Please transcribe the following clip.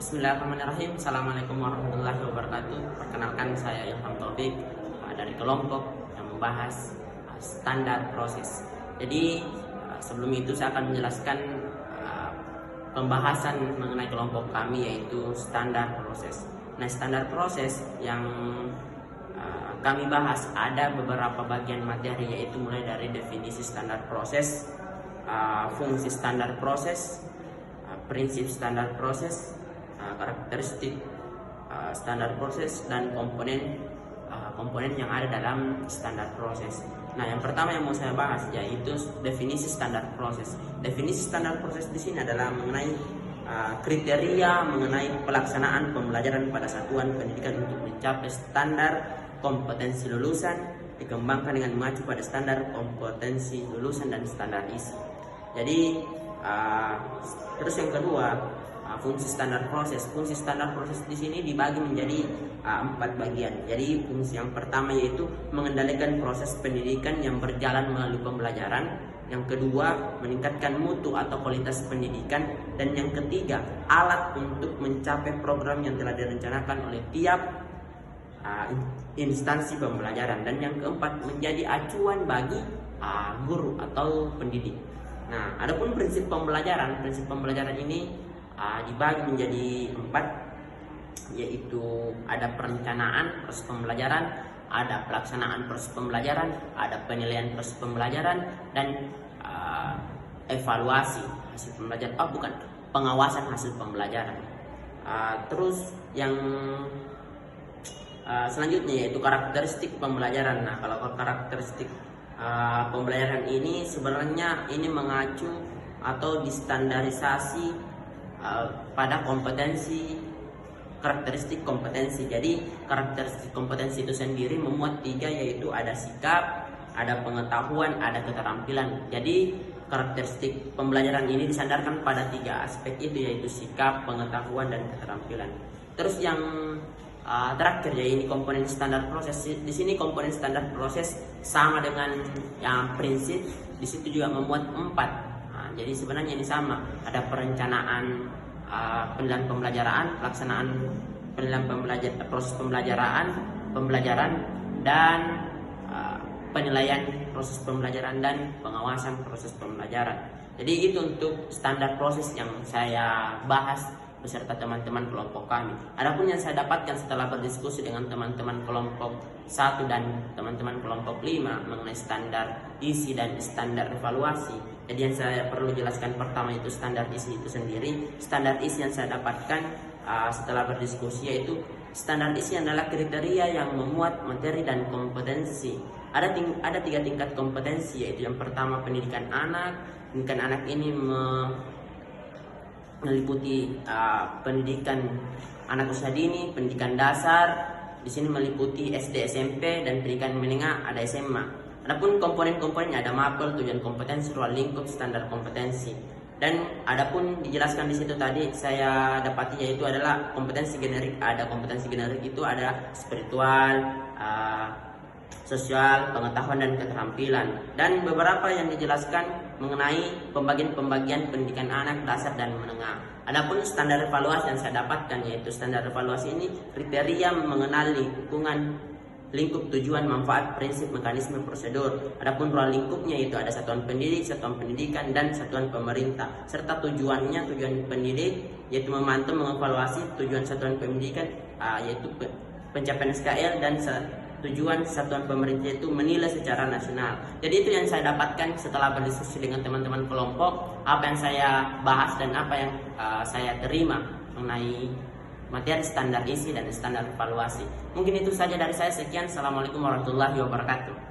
Bismillahirrahmanirrahim. Assalamualaikum warahmatullahi wabarakatuh. Perkenalkan, saya Ilham Taufik dari kelompok yang membahas standar proses. Jadi sebelum itu saya akan menjelaskan pembahasan mengenai kelompok kami, yaitu standar proses. Nah, standar proses yang kami bahas ada beberapa bagian materi, yaitu mulai dari definisi standar proses, fungsi standar proses, prinsip standar proses, karakteristik standar proses, dan komponen yang ada dalam standar proses. Nah, yang pertama yang mau saya bahas yaitu definisi standar proses. Definisi standar proses di sini adalah mengenai kriteria mengenai pelaksanaan pembelajaran pada satuan pendidikan untuk mencapai standar kompetensi lulusan, dikembangkan dengan mengacu pada standar kompetensi lulusan dan standar isi. Jadi terus yang kedua, fungsi standar proses. Fungsi standar proses di sini dibagi menjadi 4 bagian. Jadi fungsi yang pertama yaitu mengendalikan proses pendidikan yang berjalan melalui pembelajaran. Yang kedua, meningkatkan mutu atau kualitas pendidikan. Dan yang ketiga, alat untuk mencapai program yang telah direncanakan oleh tiap instansi pembelajaran. Dan yang keempat, menjadi acuan bagi guru atau pendidik. Nah, adapun prinsip pembelajaran ini dibagi menjadi 4, yaitu ada perencanaan proses pembelajaran, ada pelaksanaan proses pembelajaran, ada penilaian proses pembelajaran, dan evaluasi hasil pembelajaran. Pengawasan hasil pembelajaran. Terus yang selanjutnya yaitu karakteristik pembelajaran. Nah, kalau karakteristik pembelajaran ini sebenarnya ini mengacu atau distandarisasi pada karakteristik kompetensi. Jadi karakteristik kompetensi itu sendiri memuat 3, yaitu ada sikap, ada pengetahuan, ada keterampilan. Jadi karakteristik pembelajaran ini disandarkan pada 3 aspek itu, yaitu sikap, pengetahuan, dan keterampilan. Terus yang terakhir ya, ini komponen standar proses. Di sini komponen standar proses sama dengan yang prinsip, di situ juga memuat 4. Jadi sebenarnya ini sama, ada perencanaan penilaian pembelajaran, pelaksanaan penilaian proses pembelajaran, dan penilaian proses pembelajaran, dan pengawasan proses pembelajaran. Jadi itu untuk standar proses yang saya bahas beserta teman-teman kelompok kami. Adapun yang saya dapatkan setelah berdiskusi dengan teman-teman kelompok 1 dan teman-teman kelompok 5 mengenai standar isi dan standar evaluasi. Jadi yang saya perlu jelaskan pertama itu standar isi itu sendiri. Standar isi yang saya dapatkan setelah berdiskusi yaitu standar isi adalah kriteria yang memuat materi dan kompetensi. Ada 3 tingkat kompetensi, yaitu yang pertama pendidikan anak. Pendidikan anak ini meliputi pendidikan anak usia dini, pendidikan dasar, di sini meliputi SD, SMP, dan pendidikan menengah, ada SMA. Adapun komponen-komponennya ada mapel, tujuan kompetensi, ruang lingkup, standar kompetensi. Dan adapun dijelaskan di situ tadi saya dapati yaitu adalah kompetensi generik. Ada kompetensi generik itu ada spiritual, sosial, pengetahuan, dan keterampilan. Dan beberapa yang dijelaskan mengenai pembagian pendidikan anak dasar dan menengah. Adapun standar evaluasi yang saya dapatkan yaitu standar evaluasi ini kriteria mengenali lingkup tujuan, manfaat, prinsip, mekanisme, prosedur. Adapun ruang lingkupnya itu ada satuan pendidik, satuan pendidikan, dan satuan pemerintah. Serta tujuan pendidik yaitu memantau, mengevaluasi tujuan satuan pendidikan yaitu pencapaian SKL, dan tujuan satuan pemerintah itu menilai secara nasional. Jadi itu yang saya dapatkan setelah berdiskusi dengan teman-teman kelompok, apa yang saya bahas dan apa yang saya terima mengenai materi standar isi dan standar evaluasi. Mungkin itu saja dari saya. Sekian. Assalamualaikum warahmatullahi wabarakatuh.